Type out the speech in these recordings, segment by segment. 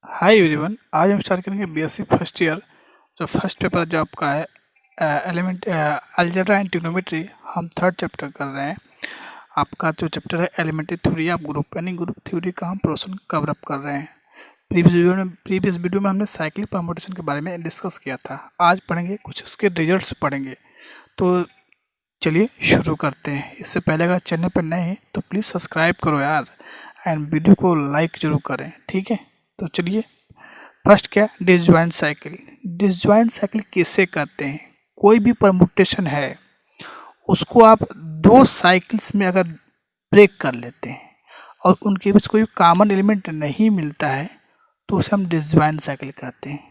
Hi everyone. आज हम start करेंगे बीएससी फर्स्ट ईयर। जो फर्स्ट पेपर जो आपका है एलिमेंट अलजेब्रा एंड ट्रिग्नोमेट्री, हम थर्ड चैप्टर कर रहे हैं। आपका जो चैप्टर है एलिमेंट्री थ्योरी ऑफ ग्रुप यानी ग्रुप थ्योरी का हम पोर्शन कवर अप कर रहे हैं। प्रीवियस वीडियो में हमने साइक्लिक परम्यूटेशन के बारे में डिस्कस किया था। आज पढ़ेंगे, कुछ उसके रिजल्ट्स पढ़ेंगे। तो चलिए शुरू करते हैं। इससे पहले अगर चैनल पर नए हैं तो प्लीज़ सब्सक्राइब करो यार, एंड वीडियो को लाइक जरूर करें, ठीक है। तो चलिए, फर्स्ट क्या, डिसजॉइंट साइकिल। डिसजॉइंट साइकिल किसे कहते हैं? कोई भी परमुटेशन है उसको आप दो साइकिल्स में अगर ब्रेक कर लेते हैं और उनके बीच कोई कॉमन एलिमेंट नहीं मिलता है तो उसे हम डिसजॉइंट साइकिल कहते हैं।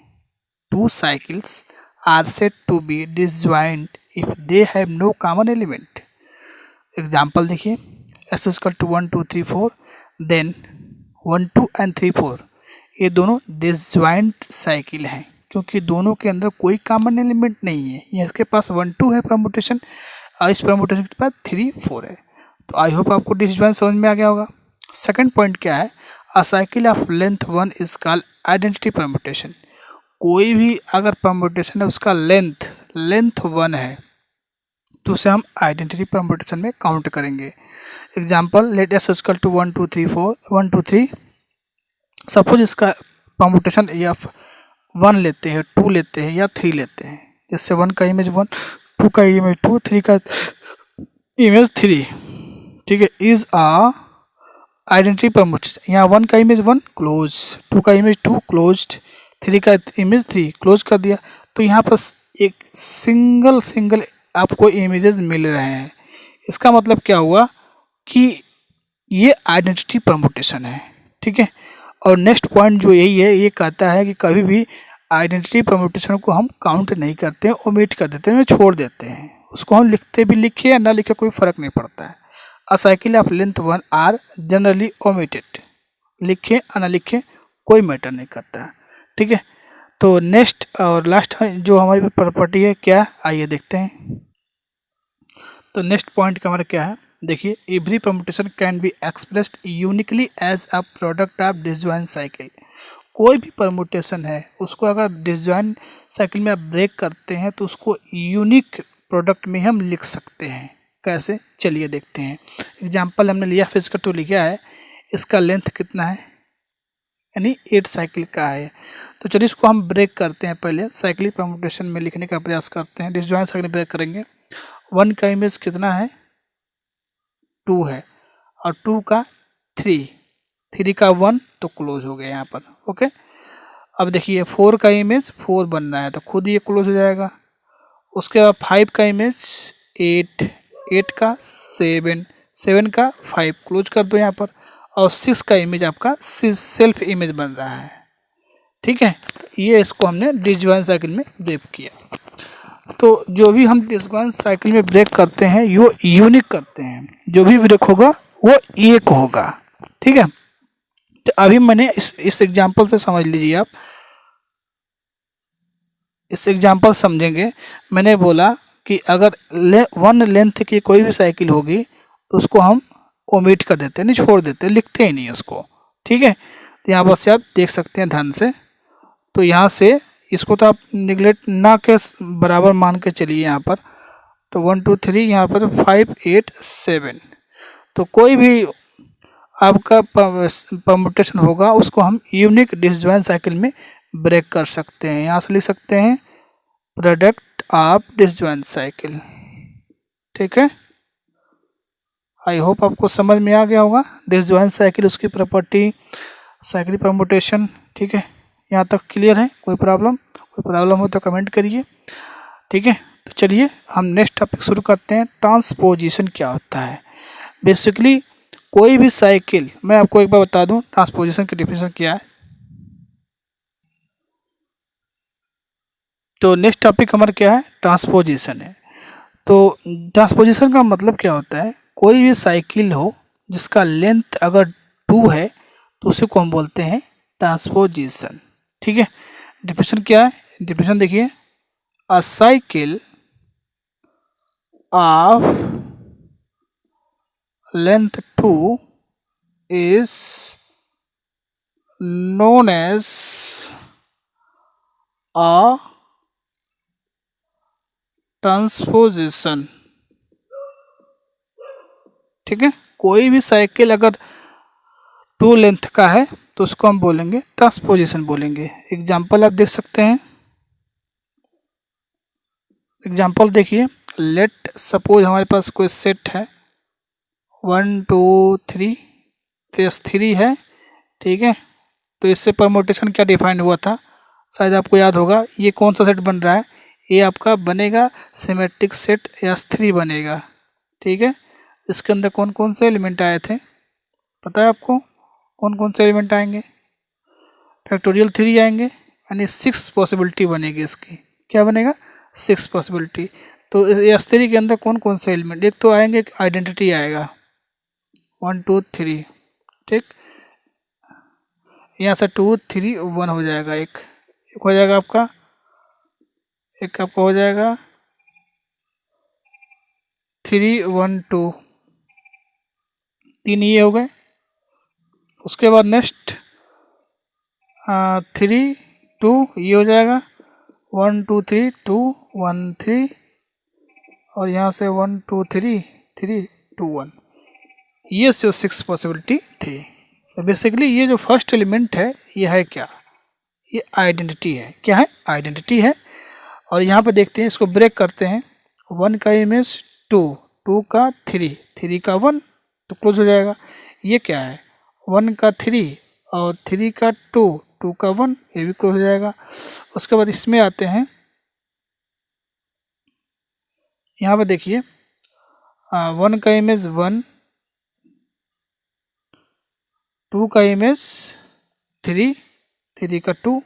Two cycles are said to be disjoint if they have no common element. Example देखिए, S equal to 1 2 3 4, then 1 2 and 3 4, ये दोनों डिसजॉइंट साइकिल हैं क्योंकि दोनों के अंदर कोई कॉमन एलिमेंट नहीं है। ये इसके पास 1 2 है परमुटेशन और इस परमुटेशन के पास 3 4 है। तो आई होप आपको डिसजॉइंट समझ में आ गया होगा। सेकंड पॉइंट क्या है, a cycle of length 1 is called identity permutation. कोई भी अगर परमुटेशन है उसका लेंथ 1 है तो उसे हम आइडेंटिटी परमुटेशन में काउंट करेंगे। Example, let s equal to 1 2 3 4 1 2 3। Suppose इसका परमुटेशन या 1 लेते हैं, 2 लेते हैं या 3 लेते हैं। जैसे 1 का इमेज 1, 2 का इमेज 2, 3 का इमेज 3, ठीक है। Is a identity permutation. यहाँ 1 का इमेज 1 क्लोज, 2 का इमेज 2 क्लोज्ड, 3 का इमेज 3 क्लोज कर दिया। तो यहाँ पर एक सिंगल आपको इमेजेस मिल रहे हैं। इसका मतलब क्या हुआ कि ये आइडेंटिटी परमुटेशन है, ठीक है। और नेक्स्ट पॉइंट जो यही है, ये कहता है कि कभी भी आइडेंटिटी परमुटेशन को हम काउंट नहीं करते हैं, ओमिट कर देते हैं, छोड़ देते हैं। उसको हम लिखते भी लिखे या ना लिखे कोई फ़र्क नहीं पड़ता है। A cycle of length 1 are generally omitted. लिखे या ना लिखे कोई मैटर नहीं करता है, ठीक है। तो नेक्स्ट और लास्ट जो हमारी प्रॉपर्टी है क्या, आइए देखते हैं। तो नेक्स्ट पॉइंट का हमारा क्या है, देखिए, every permutation can be expressed uniquely as a product of disjoint cycle. कोई भी परमुटेशन है उसको अगर डिसजॉइंट साइकिल में आप ब्रेक करते हैं तो उसको यूनिक प्रोडक्ट में हम लिख सकते हैं। कैसे, चलिए देखते हैं। एग्जाम्पल हमने लिया, फिजिकल टू लिखा है, इसका लेंथ कितना है, यानी 8 साइकिल का है। तो चलिए इसको हम ब्रेक करते हैं। पहले साइक्लिक परमुटेशन में लिखने का प्रयास करते हैं। डिसजॉइंट साइकिल ब्रेक करेंगे। 1 का इमेज कितना है, 2 है, और 2 का 3 का 1 तो क्लोज हो गया यहाँ पर, ओके। अब देखिए 4 का इमेज 4 बन रहा है तो खुद ये क्लोज हो जाएगा। उसके बाद 5 का इमेज 8 का 7 का 5 क्लोज कर दो यहाँ पर। और 6 का इमेज आपका सेल्फ इमेज बन रहा है, ठीक है। तो ये इसको हमने डिसजॉइंट साइकिल में ब्रेक किया। तो जो भी हम डिसजॉइंट साइकिल में ब्रेक करते हैं वो यूनिक करते हैं। जो भी ब्रेक होगा वो एक होगा, ठीक है। तो अभी मैंने इस एग्जांपल से समझ लीजिए आप, इस एग्जांपल समझेंगे। मैंने बोला कि अगर 1 लेंथ की कोई भी साइकिल होगी तो उसको हम ओमिट कर देते हैं, नहीं छोड़ देते, लिखते ही नहीं उसको, ठीक है। तो यहाँ पर से आप देख सकते हैं ध्यान से। तो यहाँ से इसको तो आप निगलेक्ट ना के बराबर मान के चलिए यहाँ पर। तो 1 2 3 यहाँ पर 5 8 7। तो कोई भी आपका परमुटेशन होगा उसको हम यूनिक डिसजॉइंट साइकिल में ब्रेक कर सकते हैं। यहाँ से लिख सकते हैं प्रोडक्ट ऑफ डिसजॉइंट साइकिल, ठीक है। आई होप आपको समझ में आ गया होगा डिसजॉइंट साइकिल, उसकी प्रॉपर्टी, साइकिल परमुटेशन, ठीक है। यहाँ तक क्लियर है? कोई प्रॉब्लम हो तो कमेंट करिए, ठीक है। तो चलिए हम नेक्स्ट टॉपिक शुरू करते हैं। ट्रांसपोजिशन क्या होता है? बेसिकली कोई भी साइकिल, मैं आपको एक बार बता दूं ट्रांसपोजिशन की डेफिनेशन क्या है। तो नेक्स्ट टॉपिक हमारा क्या है, ट्रांसपोजिशन है। तो ट्रांसपोजिशन का मतलब क्या होता है, कोई भी साइकिल हो जिसका लेंथ अगर 2 है तो उसी को हम बोलते हैं ट्रांसपोजिशन, ठीक है। डेफिनेशन क्या है, डेफिनेशन देखिए, अ cycle of length 2 is known as a transposition. ठीक है, कोई भी साइकिल अगर टू लेंथ का है तो उसको हम बोलेंगे ट्रांसपोजिशन बोलेंगे। एग्जाम्पल आप देख सकते हैं, एग्जाम्पल देखिए, लेट सपोज हमारे पास कोई सेट है 1 2 3, तो यस 3 है। ठीक है, तो इससे परमोटेशन क्या डिफाइन हुआ था, शायद आपको याद होगा। ये कौन सा सेट बन रहा है, ये आपका बनेगा सिमेट्रिक सेट S3 बनेगा। ठीक है, इसके अंदर कौन कौन से एलिमेंट आए थे, पता है आपको कौन कौन से एलिमेंट आएंगे? फैक्टोरियल 3 आएंगे, यानी 6 पॉसिबिलिटी बनेगी इसकी। क्या बनेगा? 6 पॉसिबिलिटी। तो S3 के अंदर कौन कौन से एलिमेंट, एक तो आएंगे, आइडेंटिटी आएगा 1 2 3। ठीक, यहाँ से 2 3 1 हो जाएगा, एक हो जाएगा आपका, एक आपका हो जाएगा 3 1 2, 3 ये हो गए। उसके बाद नेक्स्ट 3 2 ये हो जाएगा, 1 2 3 2 1 3, और यहाँ से 1 2 3 3 2 1, ये जो 6 पॉसिबिलिटी थी। तो बेसिकली ये जो फर्स्ट एलिमेंट है ये है क्या, ये आइडेंटिटी है। क्या है? आइडेंटिटी है। और यहाँ पे देखते हैं, इसको ब्रेक करते हैं, 1 का इमेज 2, 2 का 3, 3 का 1, तो क्लोज हो जाएगा। ये क्या है? 1 का 3 और 3 का 2, 2 का 1, ये भी क्लोज हो जाएगा। उसके बाद इसमें आते हैं, यहाँ पे देखिए 1 का इमेज 1, 2 का इमेज 3, 3 का 2,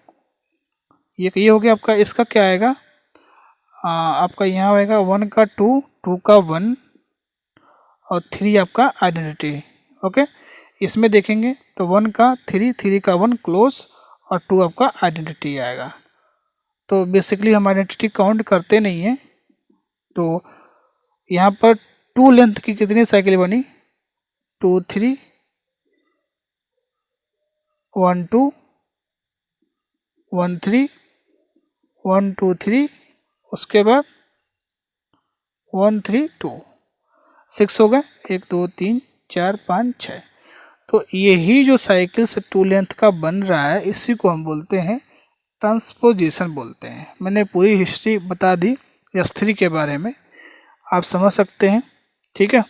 ये हो गया आपका। इसका क्या आएगा? आपका यहाँ आएगा 1 का 2, 2 का 1 और 3 आपका आइडेंटिटी। ओके, इसमें देखेंगे तो 1 का 3, 3 का 1 क्लोज और 2 आपका आइडेंटिटी आएगा। तो बेसिकली हम आइडेंटिटी काउंट करते नहीं हैं। तो यहाँ पर 2 लेंथ की कितनी साइकिल बनी? 2 3 1 2 1 3 1 2 3, उसके बाद 1 3 2, 6 हो गए, 1 2 3 4 5 6। तो यही जो साइकिल से 2 लेंथ का बन रहा है, इसी को हम बोलते हैं ट्रांसपोजिशन बोलते हैं। मैंने पूरी हिस्ट्री बता दी S3 के बारे में, आप समझ सकते हैं। ठीक है,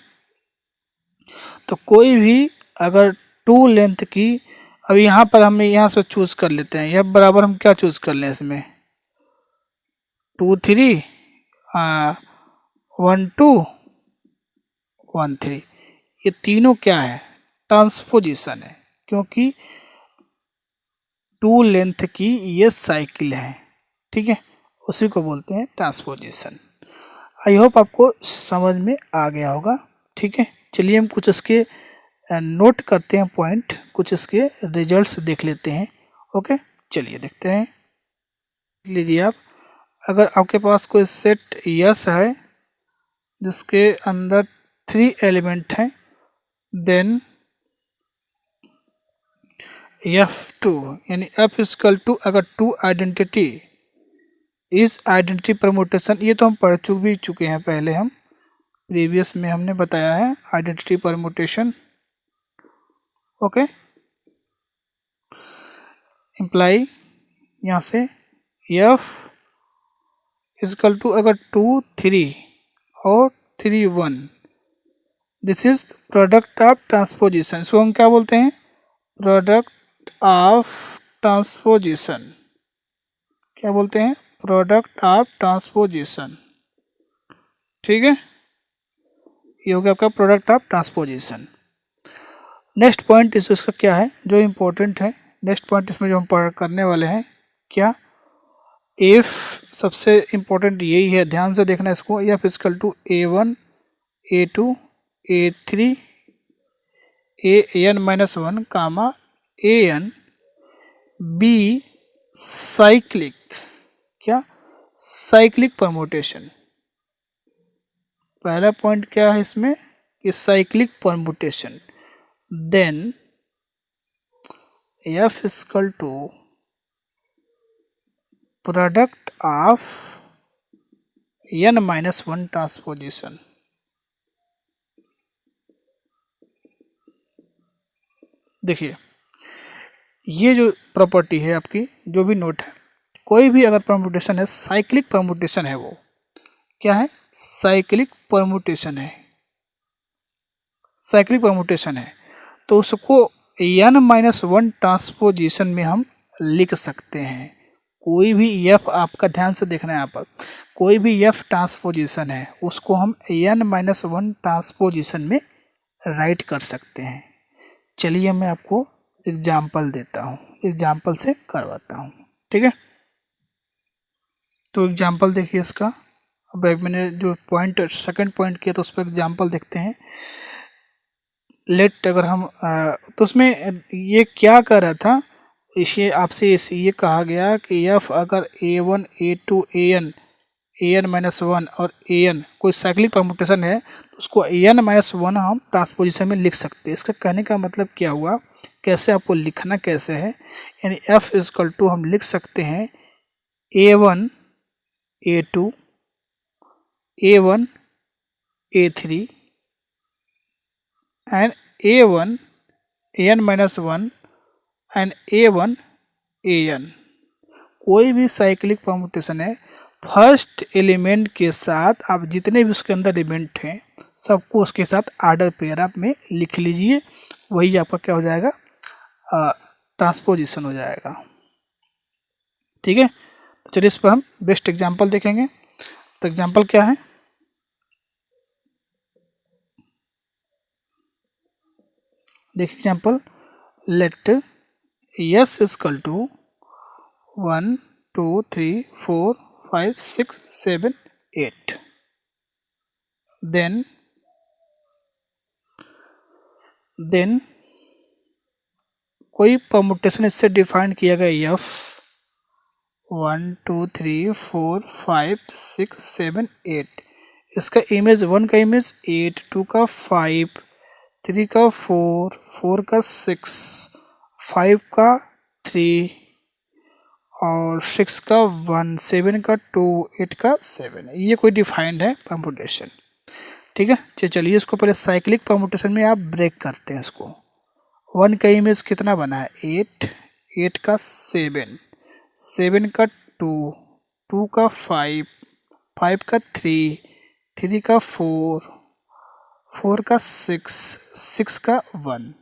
तो कोई भी अगर 2 लेंथ की, अब यहाँ पर हम यहाँ से चूज़ कर लेते हैं, यह बराबर हम क्या चूज़ कर लें इसमें, 2 3 1 2 1 3, ये तीनों क्या है? ट्रांसपोजिशन है, क्योंकि 2 लेंथ की ये साइकिल है। ठीक है, उसी को बोलते हैं ट्रांसपोजिशन। आई होप आपको समझ में आ गया होगा। ठीक है, चलिए हम कुछ इसके नोट करते हैं पॉइंट, कुछ इसके रिजल्ट्स देख लेते हैं। ओके, चलिए देखते हैं। लीजिए आप, अगर आपके पास कोई सेट यस है जिसके अंदर 3 एलिमेंट हैं, देन F2 यानी F इक्वल टू, अगर 2 आइडेंटिटी इस आइडेंटिटी परमुटेशन, ये तो हम पढ़ चुके हैं पहले, हम प्रीवियस में हमने बताया है आइडेंटिटी परमुटेशन। ओके, इम्प्लाई यहाँ से F इक्वल टू, अगर 2 3 और 3 1, this is product of transposition. इसको हम क्या बोलते हैं? Product of transposition. क्या बोलते हैं? Product of transposition. ठीक है, ये हो गया आपका product of transposition. Next point इसका क्या है जो इम्पोर्टेंट है, नेक्स्ट पॉइंट इसमें जो हम पढ़ करने वाले हैं, क्या? इफ, सबसे इम्पोर्टेंट यही है, ध्यान से देखना इसको। F equal to A1 A2 A3 AN-1 comma AN be cyclic. क्या? Cyclic permutation. पहला पॉइंट क्या है इसमें कि cyclic permutation. Then F is equal to product of n minus one transposition. देखिए ये जो प्रॉपर्टी है आपकी, जो भी नोट है, कोई भी अगर परम्यूटेशन है, साइक्लिक परम्यूटेशन है, वो क्या है, साइक्लिक परम्यूटेशन है, साइक्लिक परम्यूटेशन है, तो उसको n माइनस वन ट्रांसपोजिशन में हम लिख सकते हैं। कोई भी f, आपका ध्यान से देखना है यहाँ पर, कोई भी f ट्रांसपोजिशन है उसको हम n माइनस वन ट्रांसपोजिशन में राइट कर सकते हैं। चलिए मैं आपको एग्जाम्पल देता हूँ, एग्जाम्पल से करवाता हूँ, ठीक है। तो एग्जाम्पल देखिए इसका, अब मैंने जो पॉइंट सेकंड पॉइंट किया तो उस पर एग्जाम्पल देखते हैं। लेट अगर हम तो उसमें ये क्या कर रहा था, इसे आपसे ये कहा गया कि f अगर a1 a2 an minus one और an कोई साइक्लिक परम्यूटेशन है तो उसको n माइनस वन हम ट्रांसपोजिशन में लिख सकते हैं। इसका कहने का मतलब क्या हुआ, कैसे आपको लिखना कैसे है, यानी f इज इक्वल टू हम लिख सकते हैं a1 a2 a1 a3 and a1 an minus one and a1 an। कोई भी साइक्लिक परम्यूटेशन है, फर्स्ट एलिमेंट के साथ आप जितने भी उसके अंदर एलिमेंट हैं सबको उसके साथ आर्डर पेयर आप में लिख लीजिए, वही आपका क्या हो जाएगा, ट्रांसपोजिशन हो जाएगा, ठीक है। तो चलिए इस पर हम बेस्ट एग्जांपल देखेंगे। तो एग्जांपल क्या है, देखिए example, let s is equal to 1 2 3 4 5 6 7 8, then कोई परम्यूटेशन इससे डिफाइन किया गया f 1 2 3 4 5 6 7 8, इसका इमेज 1 का इमेज 8, 2 का 5, 3 का 4, 4 का 6, 5 का 3 और 6 का 1, 7 का 2, 8 का 7, ये कोई डिफाइंड है परम्यूटेशन, ठीक है। चलिए इसको पहले साइक्लिक परम्यूटेशन में आप ब्रेक करते हैं इसको। 1 का इमेज कितना बना है 8, 8 का 7, 7 का 2, 2 का 5, 5 का 3, 3 का 4, 4 का 6, 6 का 1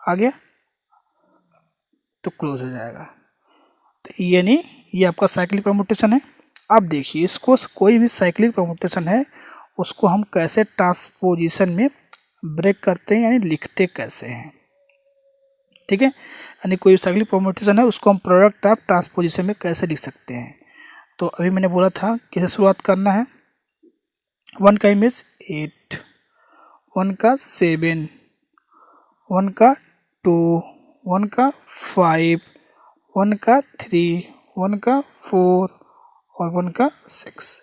आ गया, तो क्लोज हो जाएगा। तो यानी ये आपका साइक्लिक परम्यूटेशन है। अब देखिए इसको, कोई भी साइक्लिक परम्यूटेशन है उसको हम कैसे ट्रांसपोजिशन में ब्रेक करते हैं, यानी लिखते कैसे हैं, ठीक है। यानी कोई साइक्लिक परम्यूटेशन है उसको हम प्रोडक्ट ऑफ ट्रांसपोजिशन में कैसे लिख सकते हैं। तो अभी मैंने बोला था कैसे शुरुआत करना है, 1 का इमेज 8, 1 का 7, 1 का 2, 1 का 5, 1 का 3, 1 का 4 और 1 का 6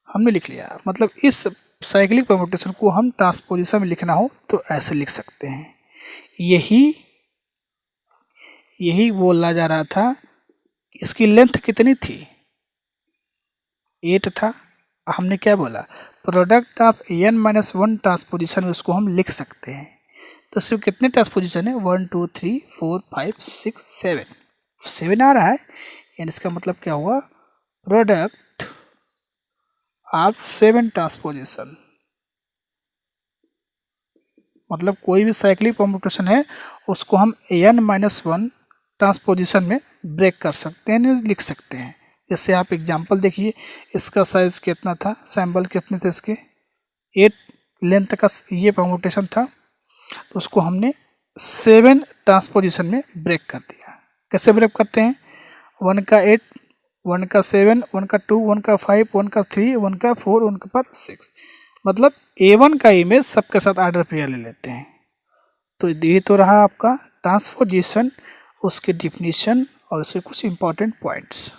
हमने लिख लिया। मतलब इस साइक्लिक परम्यूटेशन को हम ट्रांसपोजिशन में लिखना हो तो ऐसे लिख सकते हैं। यही बोला जा रहा था। इसकी लेंथ कितनी थी, 8 था। हमने क्या बोला, product of n minus one transposition में उसको हम लिख सकते हैं। तो सिर्फ कितने ट्रांसपोजिशन है, 1 2 3 4 5 6 7 आ रहा है, यानी इसका मतलब क्या हुआ, प्रोडक्ट ऑफ 7 ट्रांसपोजिशन। मतलब कोई भी साइक्लिक परम्यूटेशन है उसको हम n माइनस वन ट्रांसपोजिशन में ब्रेक कर सकते हैं, लिख सकते हैं। जैसे आप एग्जांपल देखिए, इसका साइज कितना था, सैम्पल कितने थे इसके, 8 लेंथ का ये परम्यूटेशन था, तो उसको हमने 7 ट्रांसपोजिशन में ब्रेक कर दिया। कैसे ब्रेक करते हैं, 1 का 8, 1 का 7, 1 का 2, 1 का 5, 1 का 3, 1 का 4, 1 का 6, मतलब A1 का इमेज सबके साथ आर्डर पेयर ले लेते हैं। तो ये तो रहा आपका ट्रांसपोजिशन, उसके डिफिनीशन और उसके कुछ इंपॉर्टेंट पॉइंट्स।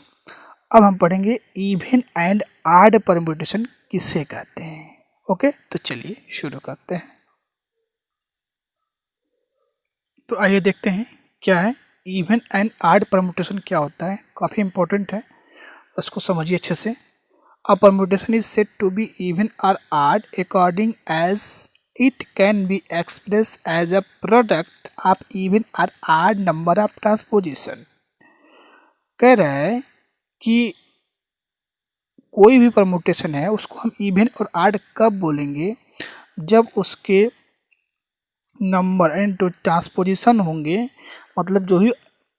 अब हम पढ़ेंगे इवन एंड ऑड परम्यूटेशन किसे कहते हैं। ओके, तो चलिए शुरू करते हैं। तो आइए देखते हैं क्या है इवन एंड आड परम्यूटेशन क्या होता है, काफ़ी इंपॉर्टेंट है, उसको समझिए अच्छे से। A permutation is said to be even और odd according as it can be express as a product of even और आड नंबर ऑफ ट्रांसपोजिशन। कह रहा है कि कोई भी परम्यूटेशन है उसको हम इवन और आड कब बोलेंगे, जब उसके नंबर एंड जो ट्रांसपोजिशन होंगे, मतलब जो भी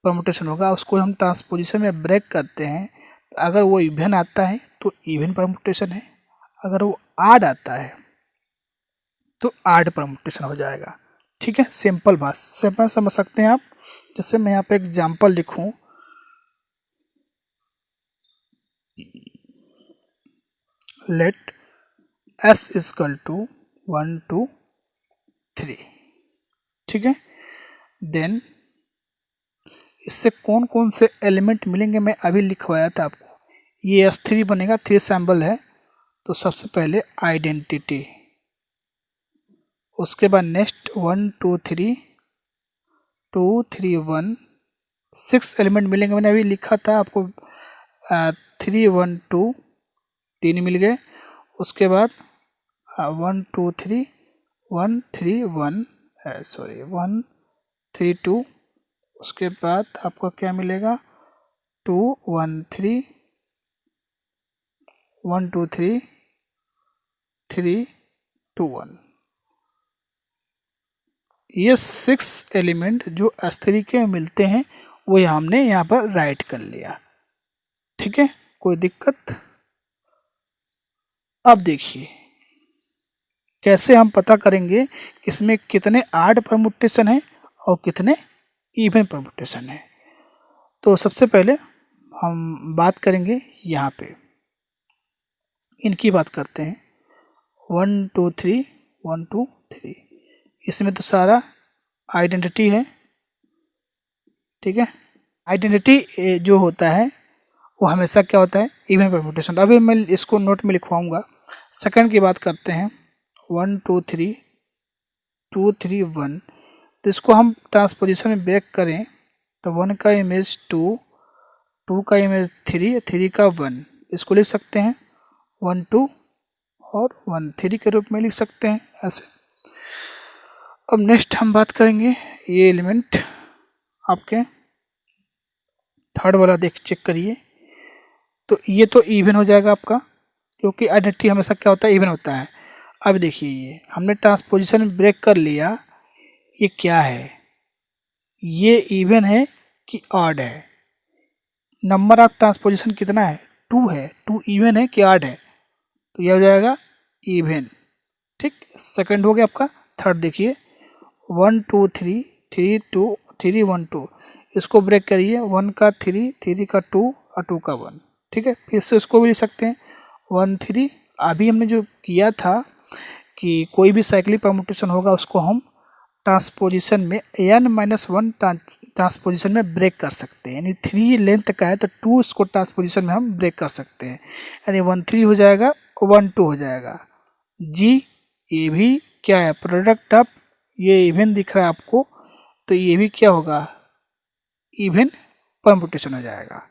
परम्यूटेशन होगा उसको हम ट्रांसपोजिशन में ब्रेक करते हैं। तो अगर वो इवन आता है तो इवन परम्यूटेशन है, अगर वो आड आता है तो आड परम्यूटेशन हो जाएगा। ठीक है, सिंपल बात, सिंपल समझ सकते हैं आप। जैसे मैं यहाँ पे एग्जांपल लिखूं, लेट s इजकल टू 1 2 3। ठीक है, देन इससे कौन कौन से एलिमेंट मिलेंगे मैं अभी लिखवाया था आपको। ये S3 बनेगा, 3 सैम्बल है, तो सबसे पहले आइडेंटिटी, उसके बाद नेक्स्ट 1 2 3 2 3 1 6 एलिमेंट मिलेंगे। मैंने अभी लिखा था आपको 3 1 2 3 मिल गए। उसके बाद 1 2 3 1 3 1 सॉरी 1 3 2, उसके बाद आपका क्या मिलेगा 2 1 3 1 2 3 3 2 1। ये 6 एलिमेंट जो S3 के मिलते हैं वो हमने यहाँ पर राइट कर लिया। ठीक है, कोई दिक्कत? अब देखिए कैसे हम पता करेंगे इसमें कितने आड परम्यूटेशन है और कितने इवन परम्यूटेशन है। तो सबसे पहले हम बात करेंगे यहाँ पे, इनकी बात करते हैं 1 2 3 1 2 3। इसमें तो सारा आइडेंटिटी है। ठीक है, आइडेंटिटी जो होता है वो हमेशा क्या होता है, इवन परम्यूटेशन। अभी मैं इसको नोट में लिखवाऊंगा। सेकंड की बात करते हैं 1 2 3 2 3 1। तो इसको हम ट्रांसपोजिशन में ब्रेक करें तो 1 का इमेज 2, 2 का इमेज 3, 3 का 1, इसको लिख सकते हैं 1 2 और 1 3 के रूप में लिख सकते हैं ऐसे। अब नेक्स्ट हम बात करेंगे ये एलिमेंट आपके थर्ड वाला, चेक करिए। तो ये तो इवन हो जाएगा आपका, क्योंकि आइडेंटिटी हमेशा क्या होता है, इवन होता है। अब देखिए ये हमने ट्रांसपोजिशन ब्रेक कर लिया, ये क्या है, ये इवन है कि ऑड है। नंबर ऑफ ट्रांसपोजिशन कितना है, 2 है। 2 इवन है कि ऑड है, तो यह हो जाएगा इवन। ठीक, सेकंड हो गया आपका। थर्ड देखिए 1 2 3 3 2 3 1 2, इसको ब्रेक करिए 1 का 3, 3 का 2 और 2 का 1। ठीक है, फिर से इसको भी लिख सकते हैं 1 3। अभी हमने जो किया था कि कोई भी साइक्लिक परम्यूटेशन होगा उसको हम ट्रांसपोजिशन में n-1 ट्रांसपोजिशन में ब्रेक कर सकते हैं। यानी 3 लेंथ का है तो 2 इसको ट्रांसपोजिशन में हम ब्रेक कर सकते हैं, यानी 1 3 हो जाएगा, 1 2 हो जाएगा। जी, ये भी क्या है, प्रोडक्ट ऑफ, ये इवन दिख रहा है आपको, तो ये भी क्या होगा, इवन परम्यूटेशन हो जाएगा।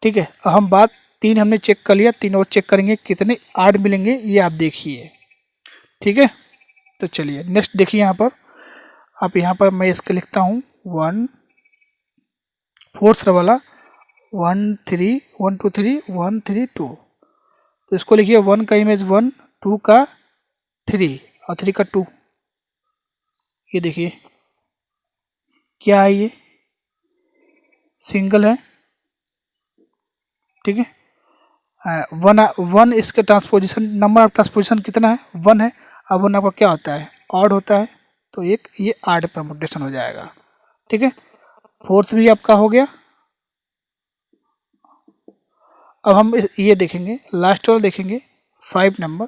ठीक है, अब हम बात 3 हमने चेक कर लिया, 3 और चेक करेंगे कितने आड मिलेंगे ये आप देखिए। ठीक है, तो चलिए नेक्स्ट देखिए यहाँ पर। आप यहाँ पर मैं इसके लिखता हूँ 1 फोर्थ वाला 1 3 1 2 3 1 3 2। तो इसको लिखिए 1 का इमेज 1, 2 का 3 और 3 का 2। ये देखिए क्या है, ये सिंगल है। ठीक है, 1 इसका ट्रांसपोजिशन, नंबर ऑफ ट्रांसपोजिशन कितना है, 1 है। अब 1 आपका क्या होता है, ऑड होता है, तो एक ये आड परम्यूटेशन हो जाएगा। ठीक है, फोर्थ भी आपका हो गया। अब हम ये देखेंगे, लास्ट वाला देखेंगे 5 नंबर।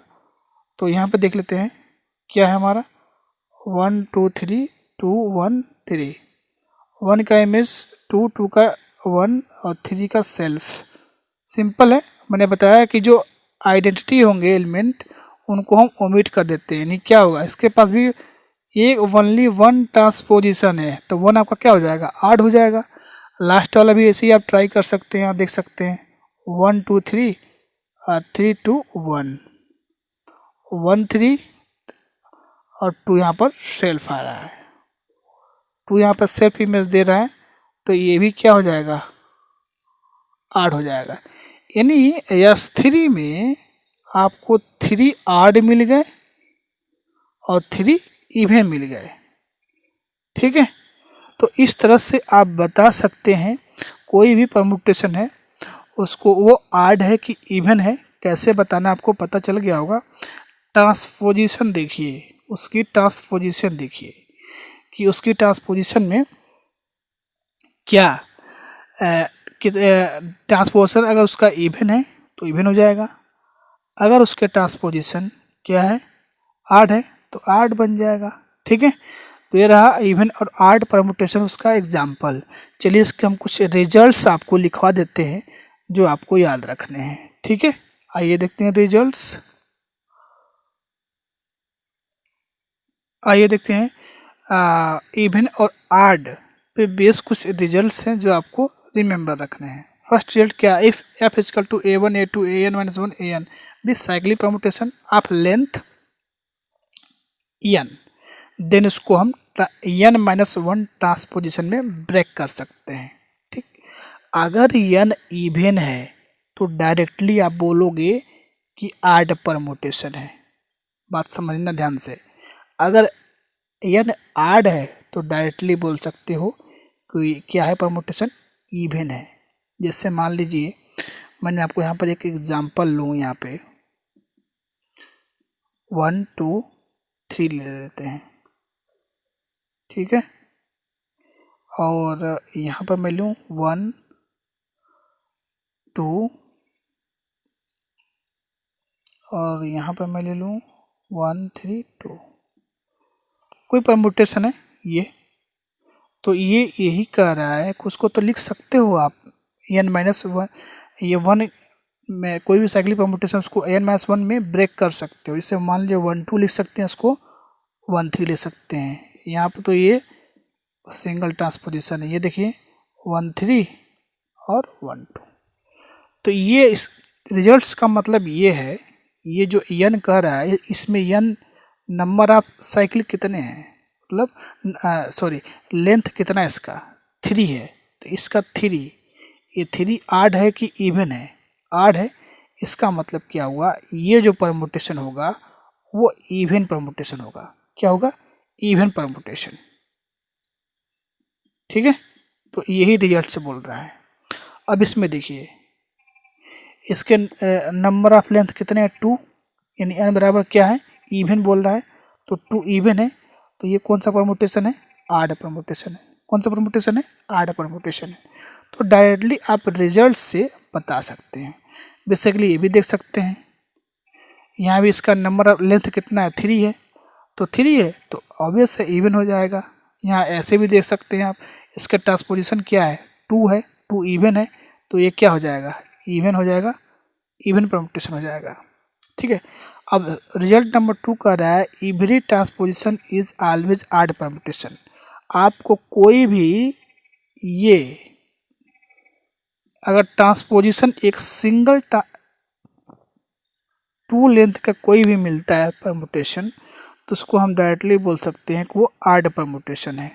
तो यहाँ पे देख लेते हैं क्या है हमारा 1 2 3 2 1 3। 1 का इमेज 2, 2 का 1 और 3 का सेल्फ। सिंपल है, मैंने बताया कि जो आइडेंटिटी होंगे एलिमेंट उनको हम ओमिट कर देते हैं। यानी क्या होगा, इसके पास भी एक ओनली 1 ट्रांसपोजिशन है तो 1 आपका क्या हो जाएगा, आड हो जाएगा। लास्ट वाला भी ऐसे ही आप ट्राई कर सकते हैं, आप देख सकते हैं 1 2 3 3 2 1 1 3 और 2 यहाँ पर सेल्फ आ रहा है, 2 यहाँ पर सेल्फ इमेज दे रहा है, तो ये भी क्या हो जाएगा, 8 हो जाएगा। यानी S3 में आपको 3 आड मिल गए और 3 इवन मिल गए। ठीक है, तो इस तरह से आप बता सकते हैं कोई भी परमुटेशन है उसको वो आड है कि इवन है, कैसे बताना आपको पता चल गया होगा। ट्रांसपोजिशन देखिए, उसकी ट्रांसपोजिशन देखिए कि उसकी ट्रांसपोजिशन में क्या ट्रांसपोजिशन अगर उसका इवन है तो इवन हो जाएगा, अगर उसके ट्रांसपोजिशन क्या है, आड है, तो आड बन जाएगा। ठीक है, तो ये रहा इवन और आड परमुटेशन उसका एग्जाम्पल। चलिए इसके हम कुछ रिजल्ट्स आपको लिखवा देते हैं जो आपको याद रखने हैं। ठीक है, आइए देखते हैं रिजल्ट्स। आइए देखते हैं इवन और आड पे बेस कुछ रिजल्ट्स हैं जो आपको रिमेंबर रखने हैं। फर्स्ट रिजल्ट क्या, if f equal to a1 a2 an minus 1 an this cyclic permutation of length n, देन उसको हम n माइनस 1 ट्रांसपोजिशन में ब्रेक कर सकते हैं। ठीक, अगर n इवन है तो डायरेक्टली आप बोलोगे कि आड परमुटेशन है, बात समझना ध्यान से। अगर n आड है तो डायरेक्टली बोल सकते हो कि क्या है, परमुटेशन इवन है। जैसे मान लीजिए मैंने आपको यहाँ पर एक एग्जांपल लूँ, यहाँ पे 1 2 3 ले लेते हैं। ठीक है, और यहाँ पर मैं लूँ 1 2 और यहाँ पर मैं ले लूँ 1 3 2, कोई परमुटेशन है ये, तो ये यही कह रहा है, उसको तो लिख सकते हो आप n माइनस 1, ये 1 में कोई भी साइक्लिक परमुटेशन उसको n माइनस 1 में ब्रेक कर सकते हो। इससे मान लीजिए 1 2 लिख सकते हैं, उसको 1 3 ले सकते हैं। यहाँ पर तो ये सिंगल ट्रांसपोजिशन है, ये देखिए 1 3 और 1 2। तो ये इस रिजल्ट्स का मतलब ये है, ये जो n कह रहा है इसमें n नंबर ऑफ साइकिल कितने हैं, मतलब सॉरी लेंथ कितना है इसका, 3 है, तो इसका 3, ये 3 आड है कि इवन है, आड है। इसका मतलब क्या हुआ, ये जो परमुटेशन होगा वो इवन परमुटेशन होगा। क्या होगा, इवन परमुटेशन। ठीक है, तो यही रिजल्ट से बोल रहा है। अब इसमें देखिए इसके नंबर ऑफ लेंथ कितने हैं, 2, यानी n बराबर क्या है, इवन बोल रहा है, तो 2 इवन है, तो ये कौन सा परमुटेशन है, आड परमुटेशन है। कौन सा परमुटेशन है, आड परमुटेशन है। तो डायरेक्टली आप रिजल्ट से बता सकते हैं। बेसिकली ये भी देख सकते हैं, यहाँ भी इसका नंबर ऑफ लेंथ कितना है, 3 है, तो 3 है तो ऑब्वियस है इवन हो जाएगा। यहाँ ऐसे भी देख सकते हैं आप, इसका ट्रांसपोजिशन क्या है, 2 है, 2 इवन है, तो ये क्या हो जाएगा, इवन हो जाएगा, इवन परमुटेशन हो जाएगा। ठीक है, अब रिजल्ट नंबर 2 कह रहा है every transposition is always odd permutation. आपको कोई भी ये अगर ट्रांसपोजिशन एक सिंगल 2 लेंथ का कोई भी मिलता है परमुटेशन, तो उसको हम डायरेक्टली बोल सकते हैं कि वो आड परमुटेशन है।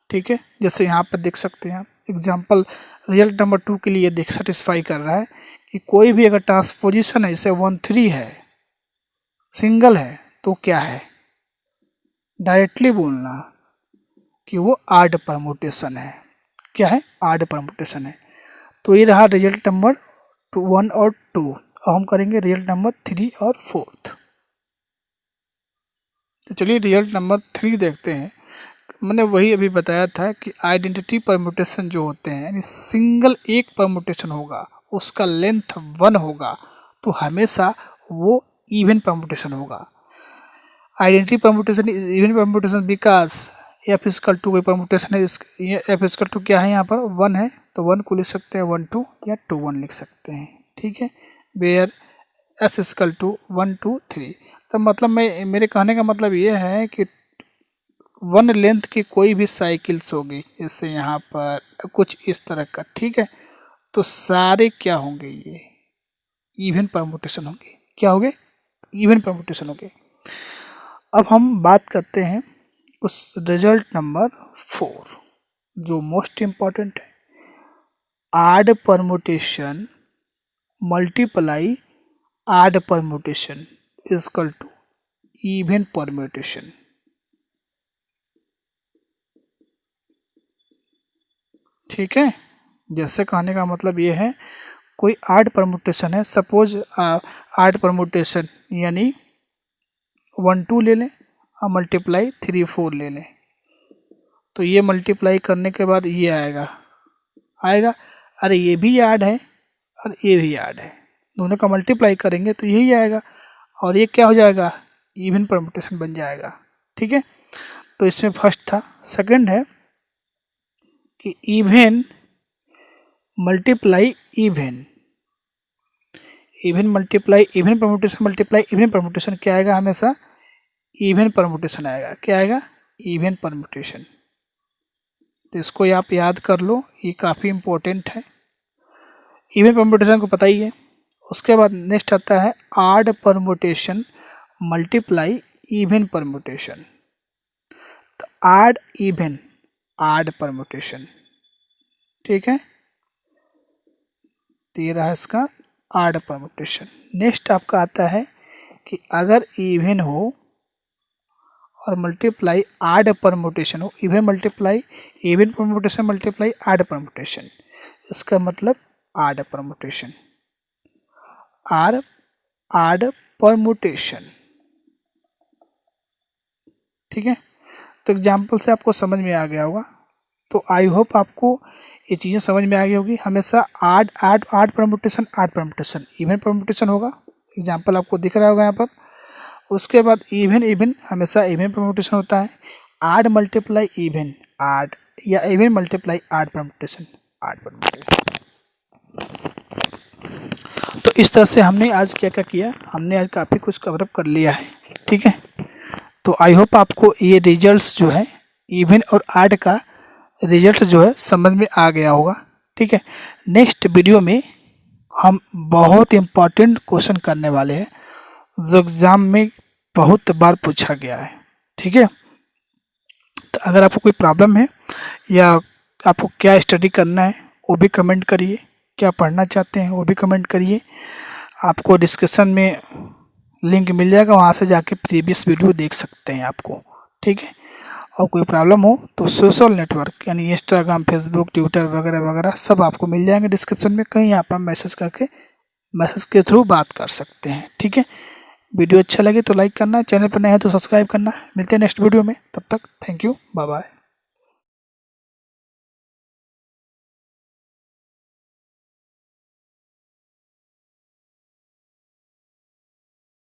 ठीक है, जैसे यहाँ पर देख सकते हैं आप एग्जाम्पल रिजल्ट नंबर 2 के लिए देख सेटिस्फाई कर रहा है कि कोई भी अगर ट्रांसपोजिशन है, जैसे 1 3 है, सिंगल है, तो क्या है, डायरेक्टली बोलना कि वो आड परमुटेशन है। क्या है, आड परमुटेशन है। तो ये रहा रिजल्ट नंबर 1 और 2। अब हम करेंगे रिजल्ट नंबर 3 और 4। तो चलिए रिजल्ट नंबर 3 देखते हैं। मैंने वही अभी बताया था कि आइडेंटिटी परमुटेशन जो होते हैं, यानी सिंगल एक परमुटेशन होगा, उसका लेंथ 1 होगा, तो हमेशा वो इवन परमुटेशन होगा। Identity permutation is even permutation because f equal to कोई परमुटेशन है, ये एफ इक्वल टू क्या है, यहाँ पर 1 है, तो 1 को लिख सकते हैं 1 2 या 2 1 लिख सकते हैं। ठीक है, वेयर एस इक्वल टू 1 2 3। तो मतलब मेरे कहने का मतलब ये है कि वन लेंथ की कोई भी साइकिल्स होगी, जैसे यहाँ पर कुछ इस तरह का, ठीक है, तो सारे क्या होंगे, ये इवन परमुटेशन होंगे। क्या होंगे? इवन परमुटेशन होंगे। अब हम बात करते हैं उस रिजल्ट नंबर 4 जो मोस्ट इम्पॉर्टेंट है। Odd permutation multiply odd permutation is equal to even permutation. ठीक है, जैसे कहने का मतलब ये है, कोई आड परमुटेशन है, सपोज आड परमुटेशन यानी 1 2 ले लें और मल्टीप्लाई 3 4 ले लें, तो ये मल्टीप्लाई करने के बाद ये आएगा, अरे ये भी ऐड है और ये भी ऐड है, दोनों का मल्टीप्लाई करेंगे तो यही आएगा, और ये क्या हो जाएगा, इवन परमुटेशन बन जाएगा। ठीक है, तो इसमें फर्स्ट था। सेकंड है कि even multiply even, even multiply even permutation multiply even permutation क्या आएगा, हमेशा इवन परमुटेशन आएगा। क्या आएगा? Even permutation. तो इसको आप याद कर लो, ये काफ़ी इम्पोर्टेंट है। इवन परमुटेशन को पता ही है। उसके बाद नेक्स्ट आता है odd permutation multiply even permutation. तो आड इवन आड परमुटेशन, ठीक है, तो ये रहा इसका आड परमुटेशन। नेक्स्ट आपका आता है कि अगर इवन हो और मल्टीप्लाई आड परमुटेशन हो, even multiply even permutation multiply odd permutation, इसका मतलब आड परमुटेशन, आड परमुटेशन। ठीक है, तो एग्जाम्पल से आपको समझ में आ गया होगा। तो आई होप आपको ये चीज़ें समझ में आ गई होगी। हमेशा आड परमुटेशन इवन परमुटेशन होगा, एग्जाम्पल आपको दिख रहा होगा यहाँ पर। उसके बाद इवन हमेशा इवन परमुटेशन होता है। आड मल्टीप्लाई इवन आड, या इवन मल्टीप्लाई आड परमुटेशन आड परमुटेशन। तो इस तरह से हमने आज क्या क्या किया, हमने आज काफ़ी कुछ कवरअप कर लिया है। ठीक है, तो आई होप आपको ये रिजल्ट्स जो है इवन और आड का रिजल्ट जो है समझ में आ गया होगा। ठीक है, नेक्स्ट वीडियो में हम बहुत इम्पॉर्टेंट क्वेश्चन करने वाले हैं जो एग्ज़ाम में बहुत बार पूछा गया है। ठीक है, तो अगर आपको कोई प्रॉब्लम है या आपको क्या स्टडी करना है वो भी कमेंट करिए, क्या पढ़ना चाहते हैं वो भी कमेंट करिए। आपको डिस्क्रिप्शन में लिंक मिल जाएगा, वहाँ से जाके प्रीवियस वीडियो देख सकते हैं आपको। ठीक है, और कोई प्रॉब्लम हो तो सोशल नेटवर्क यानी इंस्टाग्राम, फेसबुक, ट्विटर वगैरह वगैरह सब आपको मिल जाएंगे डिस्क्रिप्शन में, कहीं आप मैसेज के थ्रू बात कर सकते हैं। ठीक है, वीडियो अच्छा लगे तो लाइक करना, चैनल पर नया है तो सब्सक्राइब करना। मिलते हैं नेक्स्ट वीडियो में, तब तक थैंक यू, बाय बाय।